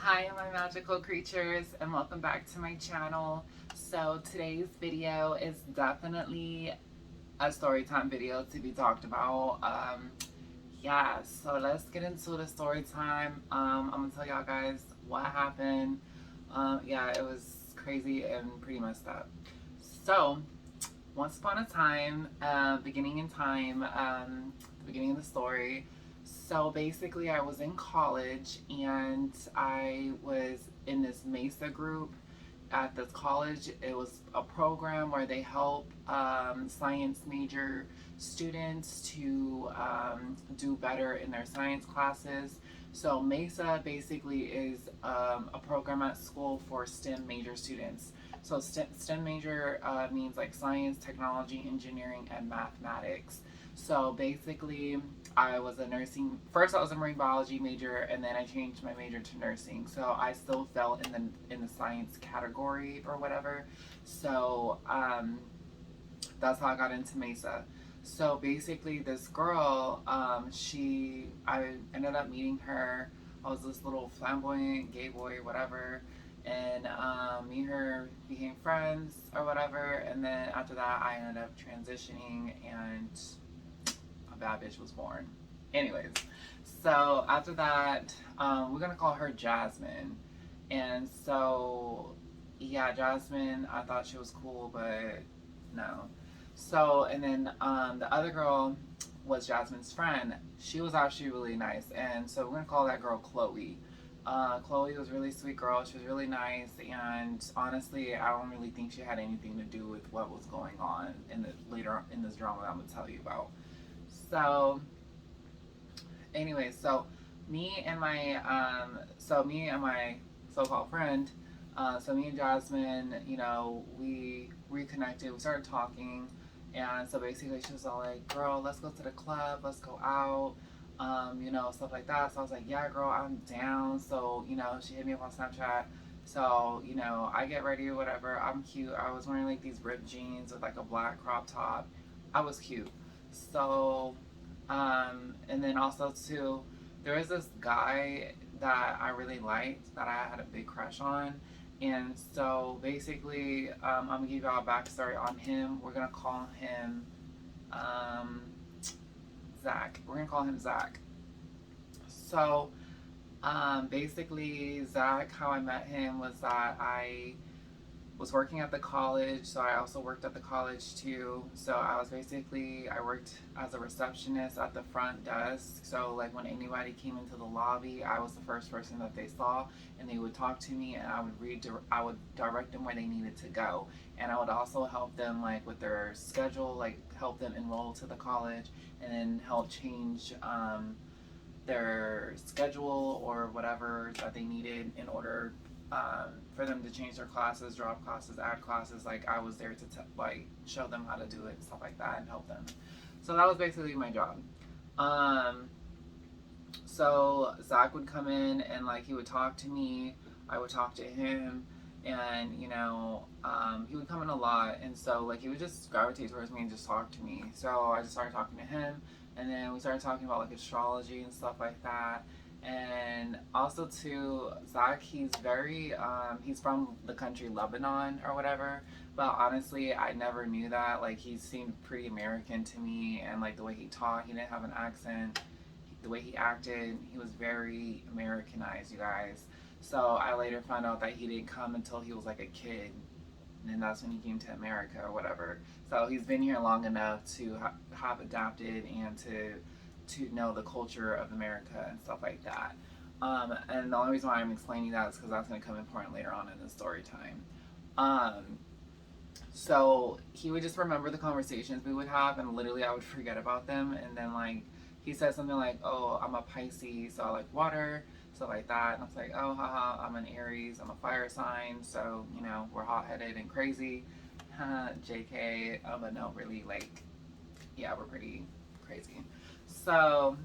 Hi, my magical creatures, and welcome back to my channel. So today's video is definitely a story time video to be talked about. Yeah, so let's get into the story time. I'm gonna tell y'all guys what happened. Yeah, it was crazy and pretty messed up. So once upon a time, beginning in time, the beginning of the story. So basically, I was in college and I was in this Mesa group at this college. It was a program where they help science major students to do better in their science classes. So Mesa basically is a program at school for STEM major students. So STEM major means like science, technology, engineering, and mathematics. So basically, I was a nursing. First, I was a marine biology major, and then I changed my major to nursing. So I still fell in the science category or whatever. So that's how I got into Mesa. So basically, this girl, I ended up meeting her. I was this little flamboyant gay boy, whatever, and me and her became friends or whatever. And then after that, I ended up transitioning, and a bad bitch was born. Anyways, so after that, we're gonna call her Jasmine. And so, yeah, Jasmine, I thought she was cool, but no. So, and then the other girl was Jasmine's friend. She was actually really nice, and so we're gonna call that girl Chloe. Chloe was a really sweet girl. She was really nice, and honestly, I don't really think she had anything to do with what was going on in the later in this drama that I'm gonna tell you about. So, anyway, me and my so-called friend, so me and Jasmine, we reconnected. We started talking, and so basically she was all like, "Girl, let's go to the club. Let's go out." Stuff like that. So I was like, "Yeah, girl, I'm down." So she hit me up on Snapchat. So I get ready or whatever. I'm cute. I was wearing like these ripped jeans with like a black crop top. I was cute. So and then also too, there was this guy that I really liked that I had a big crush on. And so basically, I'm gonna give y'all a backstory on him. We're gonna call him um, Zach. We're gonna call him Zach. So basically, Zach, how I met him was that I was working at the college, so I also worked at the college too. So I worked as a receptionist at the front desk. So like when anybody came into the lobby, I was the first person that they saw, and they would talk to me, and I would direct them where they needed to go, and I would also help them like with their schedule, like help them enroll to the college, and then help change their schedule or whatever that they needed in order for them to change their classes, drop classes, add classes. Like I was there to like show them how to do it, stuff like that, and help them. So that was basically my job. Um, so Zach would come in and like he would talk to me. I would talk to him, and he would come in a lot, and so like he would just gravitate towards me and just talk to me. So I just started talking to him, and then we started talking about like astrology and stuff like that. And also too, Zach, he's from the country Lebanon or whatever. But honestly, I never knew that. Like he seemed pretty American to me, and like the way he talked, he didn't have an accent. The way he acted, he was very Americanized, you guys. So I later found out that he didn't come until he was like a kid, and then that's when he came to America or whatever. So he's been here long enough to have adapted and to know the culture of America and stuff like that. And the only reason why I'm explaining that is because that's going to come important later on in the story time. Um, so he would just remember the conversations we would have, and literally I would forget about them. And then like he said something like, "Oh, I'm a Pisces, so I like water," stuff like that. And I was like, "Oh, haha, I'm an Aries, I'm a fire sign, so we're hot headed and crazy." JK, but no, really, like, yeah, we're pretty crazy. So,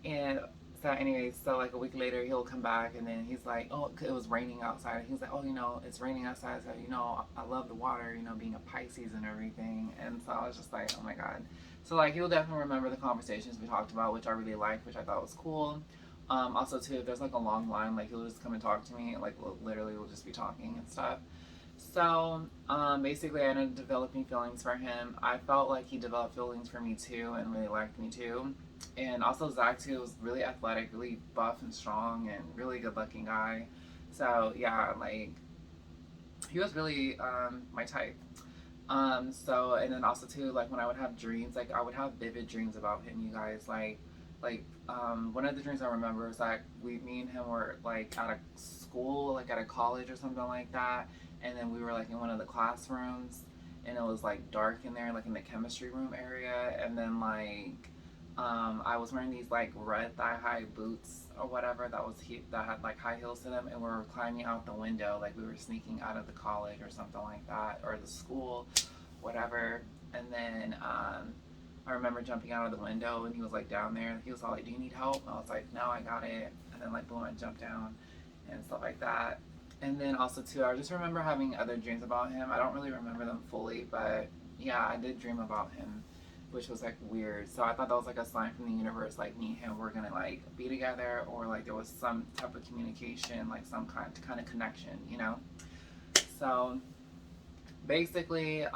and so, anyways, so like a week later, he'll come back and then he's like, "Oh, it was raining outside." He's like, "Oh, it's raining outside, so I love the water, being a Pisces and everything." And so I was just like, "Oh my god." So like he'll definitely remember the conversations we talked about, which I really liked, which I thought was cool. Also too, if there's like a long line, like he'll just come and talk to me, like literally we'll just be talking and stuff. So basically, I ended up developing feelings for him. I felt like he developed feelings for me too, and really liked me too. And also Zach too was really athletic, really buff and strong, and really good looking guy. So yeah, like he was really my type. So and then also too, like when I would have dreams, like I would have vivid dreams about him, you guys. One of the dreams I remember is like me and him were like at a school, like at a college or something like that, and then we were like in one of the classrooms, and it was like dark in there, like in the chemistry room area, and then I was wearing these like red thigh high boots or whatever that had like high heels to them, and we were climbing out the window, like we were sneaking out of the college or something like that, or the school, whatever. And then I remember jumping out of the window, and he was like down there, and he was all like, "Do you need help?" And I was like, "No, I got it." And then like boom, I jumped down and stuff like that. And then also too, I just remember having other dreams about him. I don't really remember them fully, but yeah, I did dream about him, which was like weird. So I thought that was like a sign from the universe, like me and him were gonna like be together, or like there was some type of communication, like some kind of connection, you know. So basically,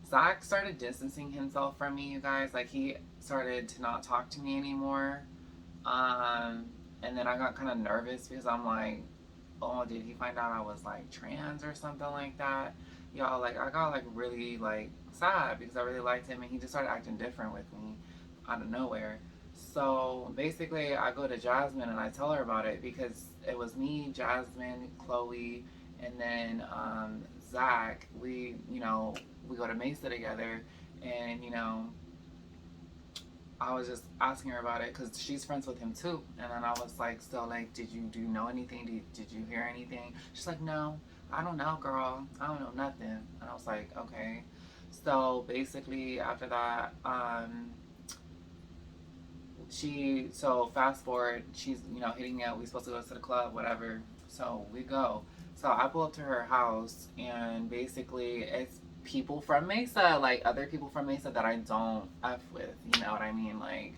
Zach started distancing himself from me, you guys. Like he started to not talk to me anymore. Um, and then I got kind of nervous because I'm like, oh, did he find out I was like trans or something like that? Y'all, like I got like really like sad because I really liked him, and he just started acting different with me out of nowhere. So basically, I go to Jasmine and I tell her about it because it was me, Jasmine, Chloe, and then Zach. We go to Mesa together, and I was just asking her about it because she's friends with him too. And then I was like, still like, do you know anything? Did you hear anything? She's like, no, I don't know, girl. I don't know nothing. And I was like, okay. So basically, after that, so fast forward, she's hitting me up. We supposed to go to the club, whatever. So we go. So I pull up to her house, and basically it's people from Mesa, like other people from Mesa that I don't f with. You know what I mean? Like,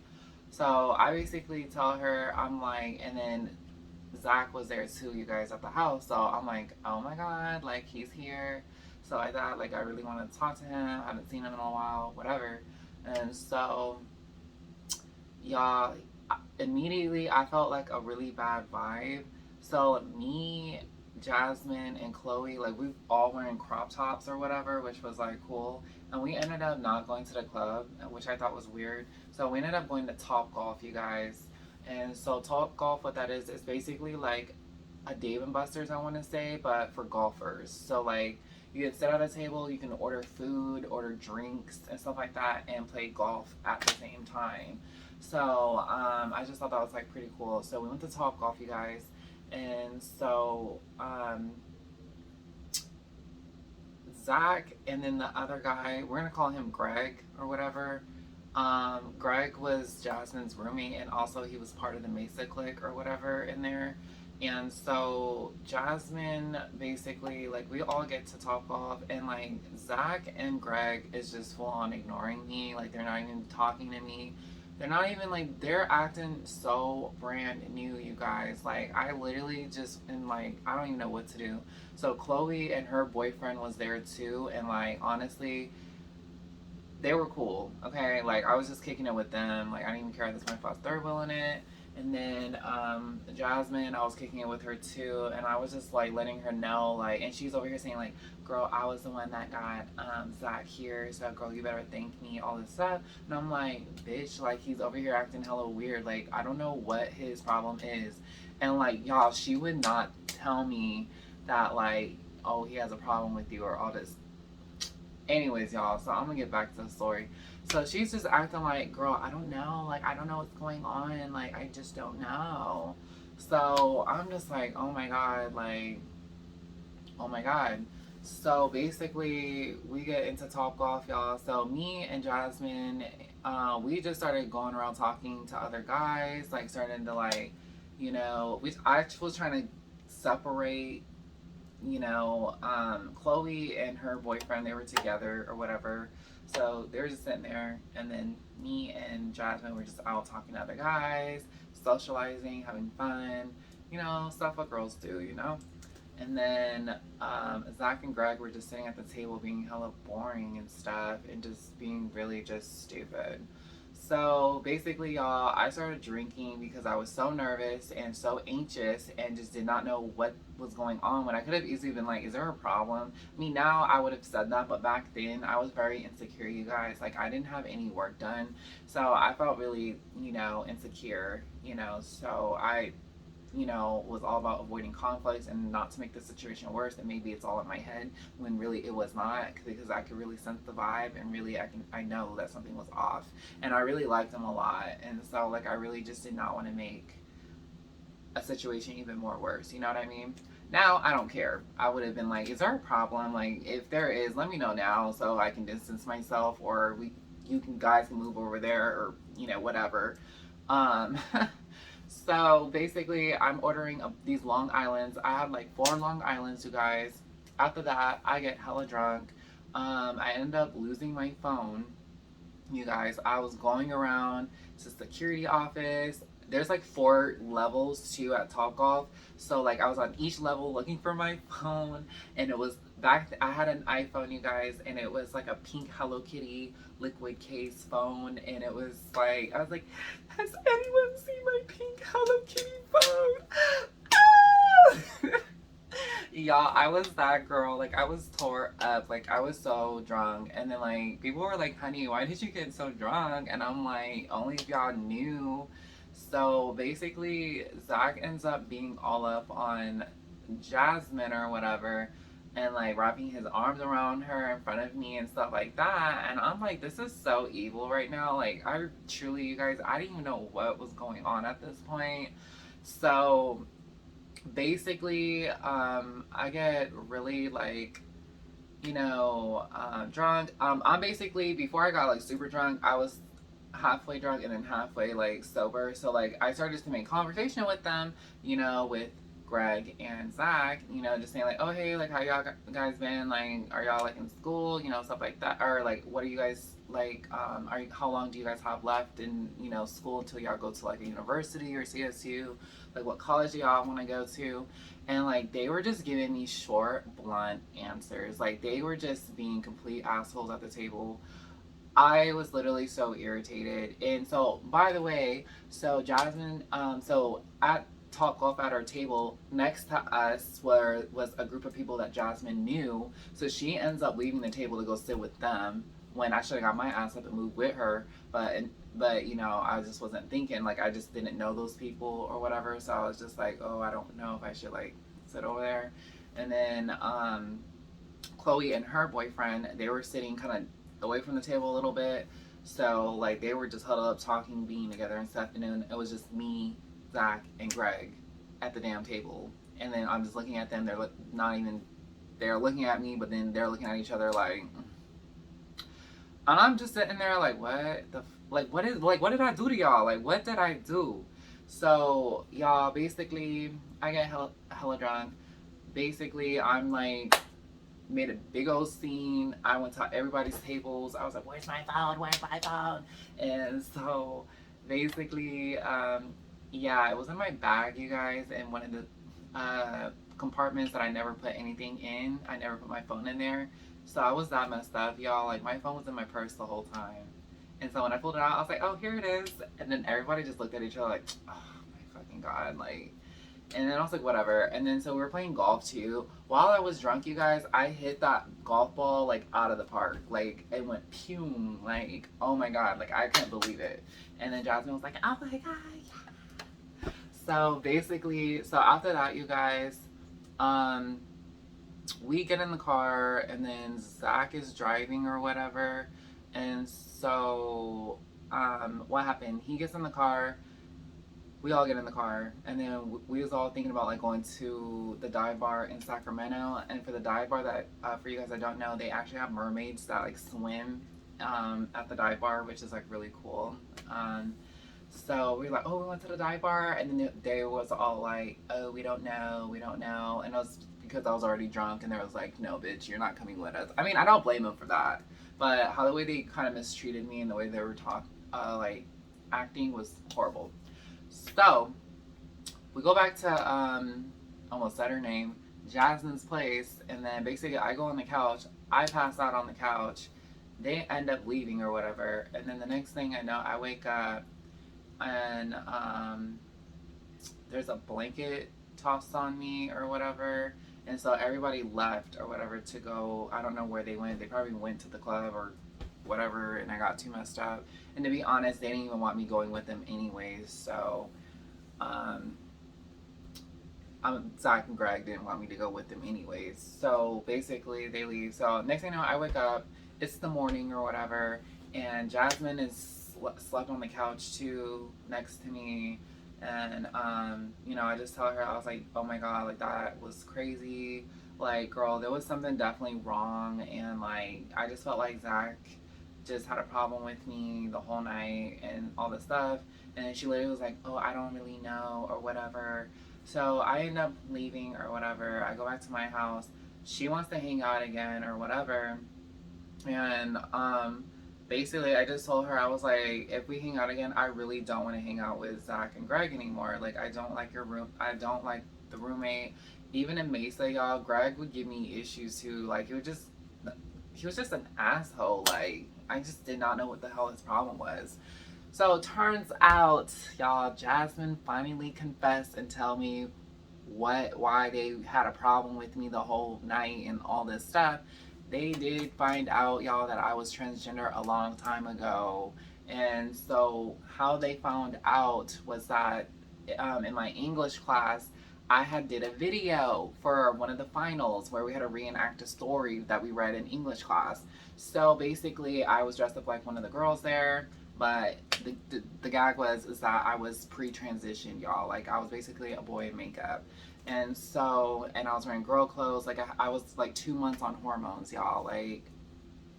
so I basically tell her, I'm like, and then Zach was there too, you guys, at the house. So I'm like, oh my god, like he's here. So I thought like I really wanted to talk to him. I haven't seen him in a while, whatever. And so y'all, immediately I felt like a really bad vibe. So me, Jasmine, and Chloe, like we all wearing crop tops or whatever, which was like cool. And we ended up not going to the club, which I thought was weird. So we ended up going to Top Golf, you guys. And so Top Golf, what that is basically like a Dave and Buster's, I want to say, but for golfers. So like you can sit at a table, you can order food, order drinks, and stuff like that, and play golf at the same time. So I just thought that was like pretty cool. So we went to Top Golf, you guys, and so Zach and then the other guy, we're gonna call him Greg or whatever. Greg was Jasmine's roommate, and also he was part of the Mesa clique or whatever in there. And so Jasmine basically, like, we all get to Top Golf, and like Zach and Greg is just full on ignoring me. Like they're not even talking to me. They're not even like, they're acting so brand new, you guys. Like I literally just am like, I don't even know what to do. So Chloe and her boyfriend was there too, and like honestly, they were cool. Okay, like I was just kicking it with them. Like I didn't even care. This my first third wheel in it. And then Jasmine, I was kicking it with her too, and I was just like letting her know, like, and she's over here saying like, "Girl, I was the one that got Zach here, so girl, you better thank me," all this stuff. And I'm like, bitch, like he's over here acting hella weird. Like I don't know what his problem is, and like y'all, she would not tell me that like, oh, he has a problem with you or all this. Anyways, y'all, so I'm gonna get back to the story. So she's just acting like, girl, I don't know. Like, I don't know what's going on. Like, I just don't know. So I'm just like, oh my God, like, oh my God. So basically, we get into Top Golf, y'all. So me and Jasmine, we just started going around talking to other guys, like, starting to, like, I was trying to separate Chloe and her boyfriend, they were together or whatever. So they were just sitting there, and then me and Jasmine were just out talking to other guys, socializing, having fun, stuff what girls do, And then Zach and Greg were just sitting at the table being hella boring and stuff and just being really just stupid. So basically, y'all, I started drinking because I was so nervous and so anxious and just did not know what was going on, when I could have easily been like, is there a problem? I mean, now I would have said that, but back then I was very insecure, you guys. Like, I didn't have any work done. So I felt really, insecure, so I was all about avoiding conflicts and not to make the situation worse. And maybe it's all in my head when really it was not, because I could really sense the vibe and really I know that something was off. And I really liked them a lot. And so like I really just did not want to make a situation even more worse. You know what I mean? Now I don't care. I would have been like, is there a problem? Like if there is, let me know now so I can distance myself, or you guys can move over there, or whatever. So basically, I'm ordering these Long Islands. I had like 4 Long Islands, you guys. After that, I get hella drunk. I end up losing my phone, you guys. I was going around to security office. There's like 4 levels too at Topgolf. So like I was on each level looking for my phone, and it was I had an iPhone, you guys, and it was like a pink Hello Kitty liquid case phone, and it was like, I was like, has anyone seen my pink Hello Kitty phone? Y'all, I was that girl. Like, I was tore up. Like, I was so drunk. And then, like, people were like, honey, why did you get so drunk? And I'm like, only if y'all knew. So, basically, Zach ends up being all up on Jasmine or whatever, and like wrapping his arms around her in front of me and stuff like that. And I'm like, this is so evil right now. Like, I truly, you guys, I didn't even know what was going on at this point. So basically, I get really like, drunk. I'm basically, before I got like super drunk, I was halfway drunk and then halfway like sober. So like I started to make conversation with them, with Greg and Zach, just saying like, oh hey, like how y'all guys been? Like, are y'all like in school? Stuff like that. Or like, what are you guys like? How long do you guys have left in school until y'all go to like a university or CSU? Like, what college do y'all want to go to? And like they were just giving me short, blunt answers. Like they were just being complete assholes at the table. I was literally so irritated. And so, by the way, so Jasmine, so at Topgolf at our table next to us was a group of people that Jasmine knew. So she ends up leaving the table to go sit with them when I should have got my ass up and moved with her. But I just wasn't thinking. Like I just didn't know those people or whatever. So I was just like, oh, I don't know if I should like sit over there. And then Chloe and her boyfriend, they were sitting kind of away from the table a little bit. So like they were just huddled up talking, being together and stuff. And then it was just me, Zach, and Greg at the damn table. And then I'm just looking at them. They're looking at me, but then they're looking at each other like, and I'm just sitting there like, what did I do to y'all? Like, what did I do? So y'all, basically, I get hella drunk. Basically, I'm like, made a big old scene. I went to everybody's tables. I was like, where's my phone? Where's my phone? And so basically, yeah, it was in my bag, you guys, in one of the compartments that I never put anything in. I never put my phone in there. So I was that messed up, y'all. Like, my phone was in my purse the whole time. And so when I pulled it out, I was like, oh, here it is. And then everybody just looked at each other like, oh my fucking God. Like, and then I was like, whatever. And then so we were playing golf too. While I was drunk, you guys, I hit that golf ball like out of the park. Like it went pew. Like, oh my God. Like I couldn't believe it. And then Jasmine was like, oh my God. Yeah. So basically, so after that, you guys, we get in the car and then Zach is driving or whatever. And so what happened? He gets in the car. We all get in the car, and then we was all thinking about like going to the dive bar in Sacramento. And for the dive bar, that for you guys that don't know, they actually have mermaids that like swim at the dive bar, which is like really cool. So we were like, oh, we went to the dive bar, and then they was all like, oh, we don't know, and it was because I was already drunk, and they was like, no, bitch, you're not coming with us. I mean, I don't blame them for that, but how the way they kind of mistreated me and the way they were like acting was horrible. So we go back to almost said her name, Jasmine's place, and then basically I go on the couch. I pass out on the couch. They end up leaving or whatever, and then the next thing I know, I wake up and there's a blanket tossed on me or whatever. And so everybody left or whatever to go. I don't know where they went. They probably went to the club or whatever, and I got too messed up. And to be honest, they didn't even want me going with them anyways. So, um, Zach and Greg didn't want me to go with them anyways. So basically, they leave. So next thing you know, I wake up. It's the morning or whatever, and Jasmine is slept on the couch too next to me. And I just tell her, I was like, oh my god, like that was crazy. Like, girl, there was something definitely wrong, and like I just felt like Zach just had a problem with me the whole night and all this stuff. And then she literally was like, oh, I don't really know or whatever. So I end up leaving or whatever. I go back to my house. She wants to hang out again or whatever. And basically, I just told her, I was like, if we hang out again, I really don't want to hang out with Zach and Greg anymore. Like, I don't like your room. I don't like the roommate. Even in Mesa, y'all, Greg would give me issues too. Like, he was just an asshole. Like, I just did not know what the hell his problem was. So it turns out, y'all, Jasmine finally confessed and tell me why they had a problem with me the whole night and all this stuff. They did find out, y'all, that I was transgender a long time ago. And so how they found out was that in my English class, I had did a video for one of the finals where we had to reenact a story that we read in English class. So basically, I was dressed up like one of the girls there, but the gag is that I was pre-transitioned, y'all. Like, I was basically a boy in makeup. And I was wearing girl clothes. Like, I was like 2 months on hormones, y'all. Like,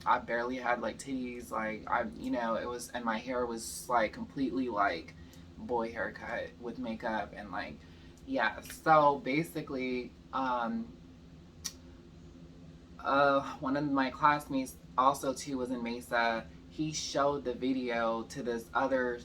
I barely had like titties. Like, it was, and my hair was like completely like boy haircut with makeup and like, yeah. So basically, one of my classmates also too was in Mesa. He showed the video to this other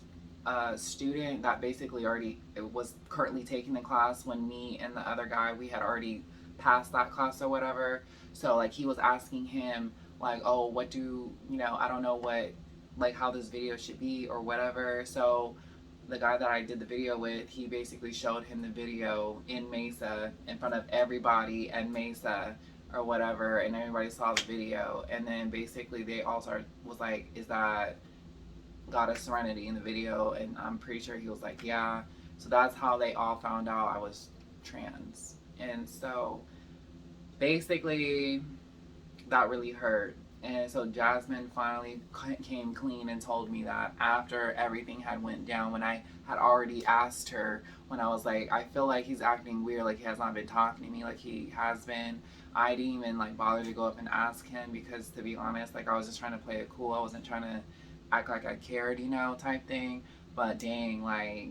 student that basically already was currently taking the class when me and the other guy, we had already passed that class or whatever. So like he was asking him like, oh, what do I don't know what, like, how this video should be or whatever. So the guy that I did the video with, he basically showed him the video in Mesa in front of everybody at Mesa or whatever, and everybody saw the video. And then basically they all was like, is that Goddess Serenity in the video? And I'm pretty sure he was like, yeah. So that's how they all found out I was trans. And so basically that really hurt. And so Jasmine finally came clean and told me that after everything had went down, when I had already asked her, when I was like, I feel like he's acting weird, like he has not been talking to me like he has been. I didn't even like bother to go up and ask him because, to be honest, like I was just trying to play it cool. I wasn't trying to act like I cared, type thing. But dang, like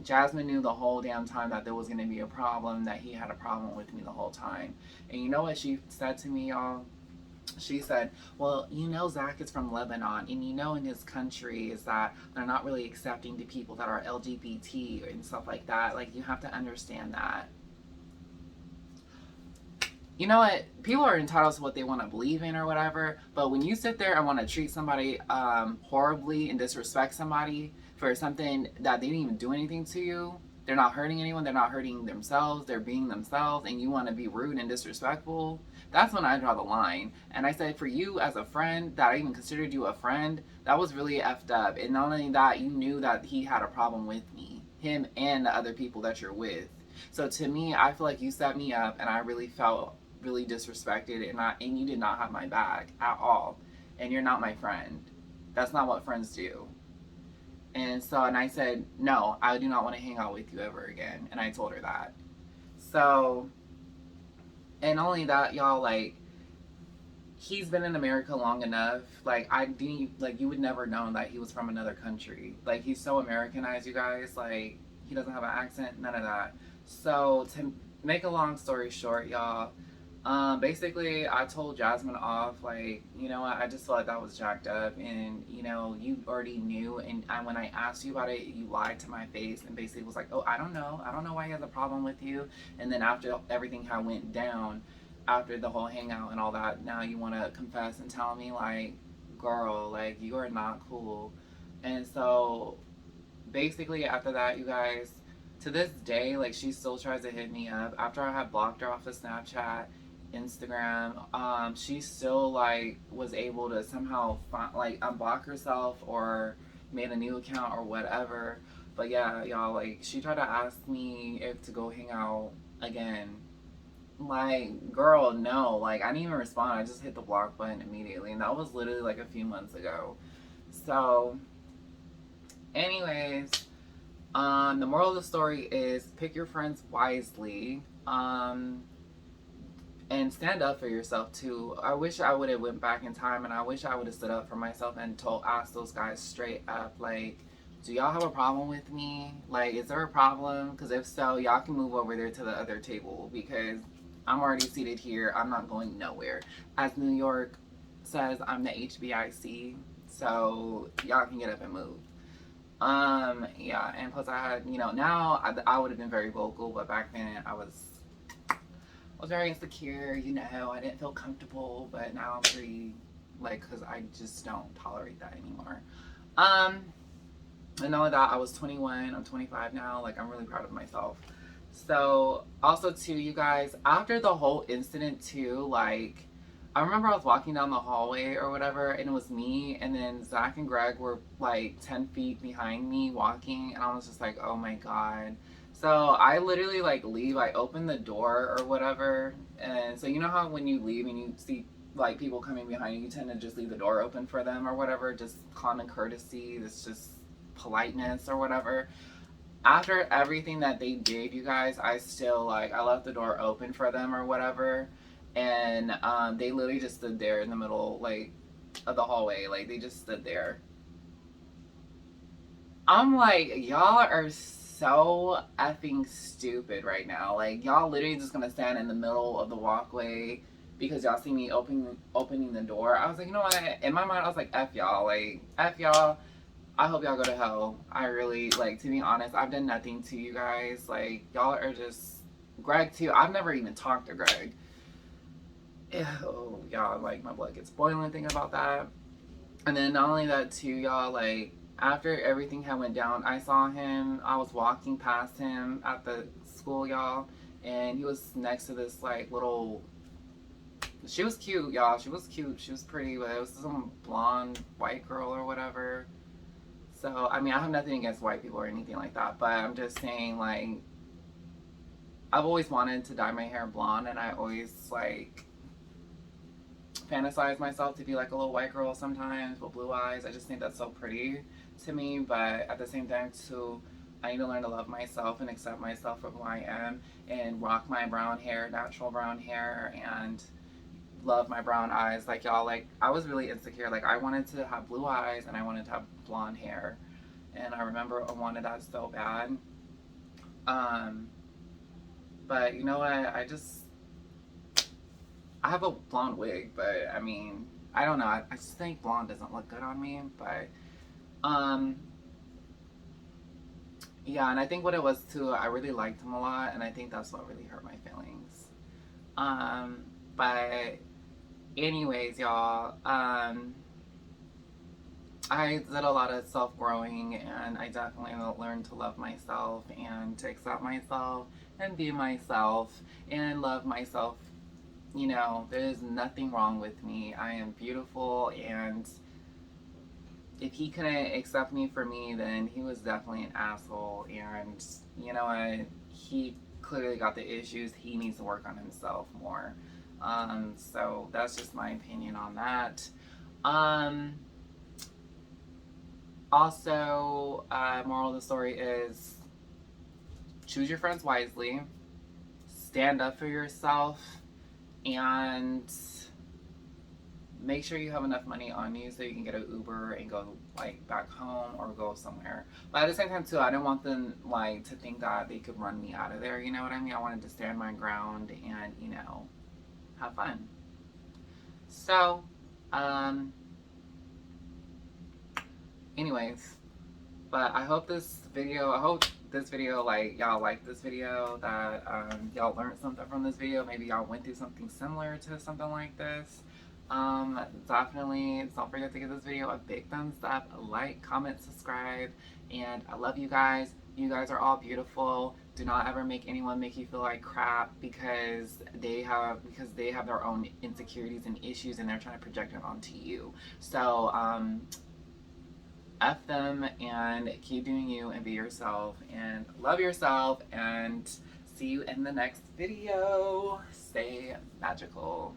Jasmine knew the whole damn time that there was going to be a problem, that he had a problem with me the whole time. And you know what she said to me, y'all? She said, well, Zach is from Lebanon, and in his country is that they're not really accepting to people that are LGBT and stuff like that. Like, you have to understand that. You know what? People are entitled to what they want to believe in or whatever, but when you sit there and want to treat somebody horribly and disrespect somebody for something that they didn't even do anything to you, they're not hurting anyone, they're not hurting themselves, they're being themselves, and you want to be rude and disrespectful, that's when I draw the line. And I said, for you as a friend, that I even considered you a friend, that was really effed up. And not only that, you knew that he had a problem with me, him and the other people that you're with. So to me, I feel like you set me up, and I really felt really disrespected, and you did not have my back at all. And you're not my friend. That's not what friends do. And I said, no, I do not want to hang out with you ever again. And I told her that. So, and not only that, y'all, like, he's been in America long enough. Like, you would never know that he was from another country. Like, he's so Americanized, you guys. Like, he doesn't have an accent, none of that. So, to make a long story short, y'all, Basically, I told Jasmine off, like, you know what, I just felt like that was jacked up, and, you know, you already knew, and when I asked you about it, you lied to my face, and basically was like, oh, I don't know why he has a problem with you, and then after everything had went down, after the whole hangout and all that, now you want to confess and tell me, like, girl, like, you are not cool, and so, basically, after that, you guys, to this day, like, she still tries to hit me up. After I had blocked her off of Snapchat, Instagram, she still, like, was able to somehow find, like, unblock herself or made a new account or whatever. But yeah, y'all, like, she tried to ask me if to go hang out again. Like, girl, no. Like, I didn't even respond. I just hit the block button immediately. And that was literally, like, a few months ago. So, anyways, the moral of the story is pick your friends wisely. And stand up for yourself too. I wish I would have went back in time, and I wish I would have stood up for myself and asked those guys straight up, like, do y'all have a problem with me? Like, is there a problem? Because if so, y'all can move over there to the other table, because I'm already seated here. I'm not going nowhere. As New York says, I'm the HBIC, so y'all can get up and move. Yeah, and plus I had, you know, now I would have been very vocal, but back then I was very insecure, you know, I didn't feel comfortable, but now I'm pretty, like, because I just don't tolerate that anymore. Um, and all of that, I was 21, I'm 25 now, like, I'm really proud of myself. So, also, too, you guys, after the whole incident, too, like, I remember I was walking down the hallway or whatever, and it was me, and then Zach and Greg were, like, 10 feet behind me walking, and I was just like, oh my god. So I literally, like, leave, I open the door or whatever, and so you know how when you leave and you see, like, people coming behind you, you tend to just leave the door open for them or whatever, just common courtesy, it's just politeness or whatever. After everything that they did, you guys, I still, like, I left the door open for them or whatever, and they literally just stood there in the middle, like, of the hallway, like, they just stood there. I'm like, y'all are so effing stupid right now. Like, y'all literally just gonna stand in the middle of the walkway because y'all see me opening the door. I was like, you know what? In my mind, I was like, F y'all. Like, F y'all. I hope y'all go to hell. I really, like, to be honest, I've done nothing to you guys. Like, y'all are just, Greg too. I've never even talked to Greg. Ew, y'all, like, my blood gets boiling thinking about that. And then not only that too, y'all, like, after everything had went down, I saw him, I was walking past him at the school, y'all, and he was next to this, like, little, she was cute, y'all, she was cute, she was pretty, but it was some blonde white girl or whatever. So, I mean, I have nothing against white people or anything like that, but I'm just saying, like, I've always wanted to dye my hair blonde, and I always, like, fantasize myself to be like a little white girl sometimes with blue eyes. I just think that's so pretty to me, but at the same time too, I need to learn to love myself and accept myself for who I am and rock my brown hair, natural brown hair, and love my brown eyes. Like, y'all, like, I was really insecure. Like, I wanted to have blue eyes and I wanted to have blonde hair, and I remember I wanted that so bad. Um, but you know what? I have a blonde wig, but I mean, I don't know. I just think blonde doesn't look good on me. But um, yeah, and I think what it was too, I really liked him a lot, and I think that's what really hurt my feelings. Um, but anyways, y'all, I did a lot of self growing, and I definitely learned to love myself and to accept myself and be myself and love myself. You know, there's nothing wrong with me. I am beautiful, and if he couldn't accept me for me, then he was definitely an asshole. And you know what? He clearly got the issues. He needs to work on himself more. So that's just my opinion on that. Um, Also, moral of the story is choose your friends wisely, stand up for yourself, and make sure you have enough money on you so you can get an Uber and go, like, back home or go somewhere. But at the same time too, I didn't want them, like, to think that they could run me out of there. You know what I mean? I wanted to stand my ground and, you know, have fun. So, um, anyways, but I hope this video, like, y'all like this video, that y'all learned something from this video. Maybe y'all went through something similar to something like this. Definitely don't forget to give this video a big thumbs up, a like, comment, subscribe, and I love you guys. You guys are all beautiful. Do not ever make anyone make you feel like crap because they have their own insecurities and issues and they're trying to project it onto you. So F them and keep doing you and be yourself and love yourself, and see you in the next video. Stay magical.